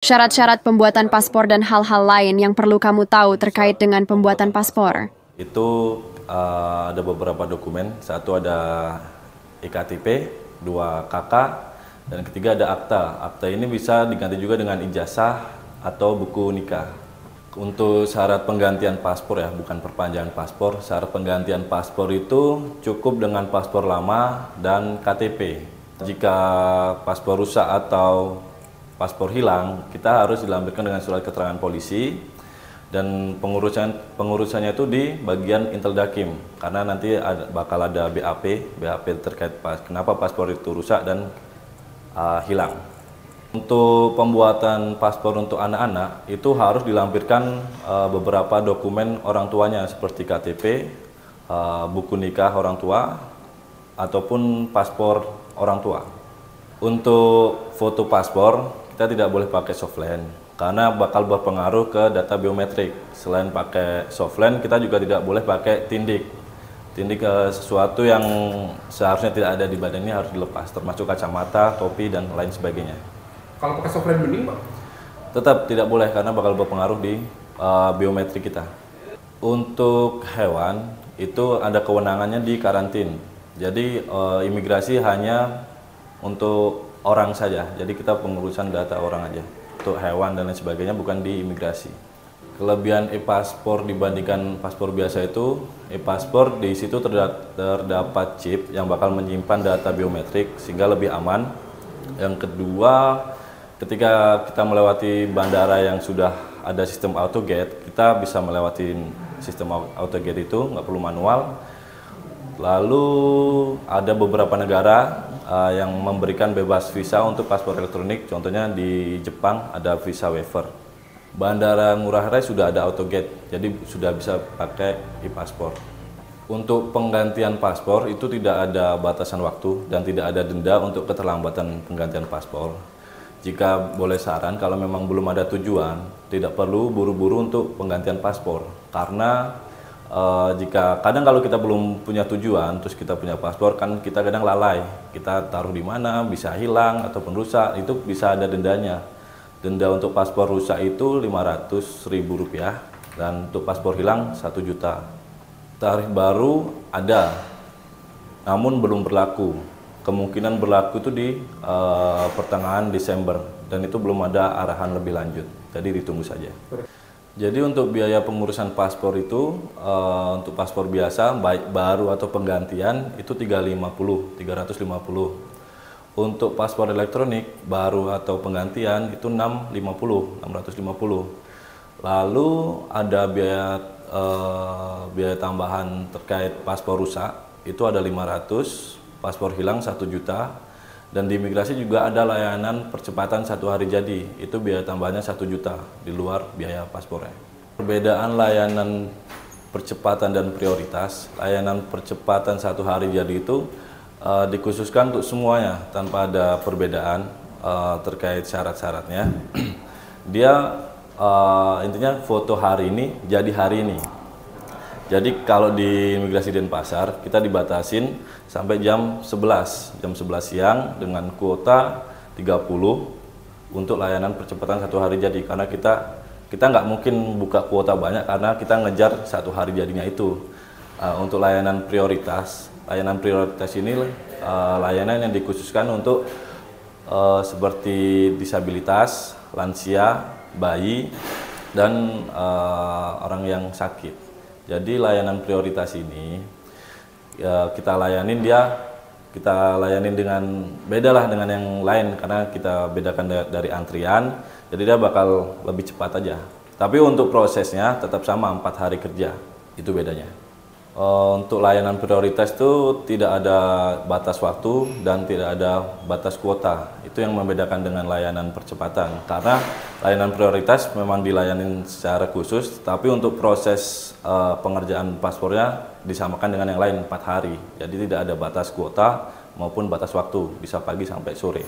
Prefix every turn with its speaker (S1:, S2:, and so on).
S1: Syarat-syarat pembuatan paspor dan hal-hal lain yang perlu kamu tahu terkait dengan pembuatan paspor.
S2: Itu ada beberapa dokumen. Satu ada IKTP, dua KK, dan ketiga ada akta. Akta ini bisa diganti juga dengan ijazah atau buku nikah. Untuk syarat penggantian paspor ya, bukan perpanjangan paspor. Syarat penggantian paspor itu cukup dengan paspor lama dan KTP. Jika paspor rusak atau paspor hilang, kita harus dilampirkan dengan surat keterangan polisi. Dan pengurusannya itu di bagian Inteldakim, karena nanti bakal ada BAP terkait kenapa paspor itu rusak dan hilang. Untuk pembuatan paspor untuk anak-anak itu harus dilampirkan beberapa dokumen orang tuanya seperti KTP, buku nikah orang tua, ataupun paspor orang tua. Untuk foto paspor kita tidak boleh pakai softline karena bakal berpengaruh ke data biometrik. Selain pakai softline, kita juga tidak boleh pakai tindik. Tindik sesuatu yang seharusnya tidak ada di badan ini harus dilepas, termasuk kacamata, topi, dan lain sebagainya.
S3: Kalau pakai softline bening, Pak?
S2: Tetap tidak boleh karena bakal berpengaruh di biometrik kita. Untuk hewan, itu ada kewenangannya di karantin. Jadi imigrasi hanya untuk orang saja, jadi kita pengurusan data orang aja. Untuk hewan dan lain sebagainya bukan di imigrasi. Kelebihan e-paspor dibandingkan paspor biasa itu, e-paspor di situ terdapat chip yang bakal menyimpan data biometrik sehingga lebih aman. Yang kedua, ketika kita melewati bandara yang sudah ada sistem autogate, kita bisa melewati sistem autogate itu, nggak perlu manual. Lalu ada beberapa negara yang memberikan bebas visa untuk paspor elektronik, contohnya di Jepang ada visa waiver. Bandara Ngurah Rai sudah ada autogate, jadi sudah bisa pakai e-paspor. Untuk penggantian paspor itu tidak ada batasan waktu dan tidak ada denda untuk keterlambatan penggantian paspor. Jika boleh saran, kalau memang belum ada tujuan, tidak perlu buru-buru untuk penggantian paspor. Karena jika kadang kalau kita belum punya tujuan, terus kita punya paspor, kan kita kadang lalai. Kita taruh di mana, bisa hilang ataupun rusak, itu bisa ada dendanya. Denda untuk paspor rusak itu Rp500.000 dan untuk paspor hilang 1 juta. Tarif baru ada, namun belum berlaku. Kemungkinan berlaku itu di pertengahan Desember dan itu belum ada arahan lebih lanjut. Jadi ditunggu saja. Jadi untuk biaya pengurusan paspor itu untuk paspor biasa baik baru atau penggantian itu 350. Untuk paspor elektronik baru atau penggantian itu 650. Lalu ada biaya tambahan terkait paspor rusak itu ada 500, paspor hilang 1 juta. Dan di imigrasi juga ada layanan percepatan 1 hari jadi, itu biaya tambahnya 1 juta di luar biaya paspornya. Perbedaan layanan percepatan dan prioritas, layanan percepatan 1 hari jadi itu dikhususkan untuk semuanya tanpa ada perbedaan terkait syarat-syaratnya. Dia intinya foto hari ini jadi hari ini. Jadi kalau di imigrasi Denpasar kita dibatasin sampai jam 11 siang dengan kuota 30 untuk layanan percepatan 1 hari jadi, karena kita nggak mungkin buka kuota banyak karena kita ngejar 1 hari jadinya itu. Untuk layanan prioritas ini layanan yang dikhususkan untuk seperti disabilitas, lansia, bayi, dan orang yang sakit. Jadi layanan prioritas ini kita layanin dengan bedalah dengan yang lain karena kita bedakan dari antrian, jadi dia bakal lebih cepat aja. Tapi untuk prosesnya tetap sama 4 hari kerja, itu bedanya. Untuk layanan prioritas itu tidak ada batas waktu dan tidak ada batas kuota. Itu yang membedakan dengan layanan percepatan. Karena layanan prioritas memang dilayanin secara khusus, tapi untuk proses pengerjaan paspornya disamakan dengan yang lain 4 hari. Jadi tidak ada batas kuota maupun batas waktu, bisa pagi sampai sore.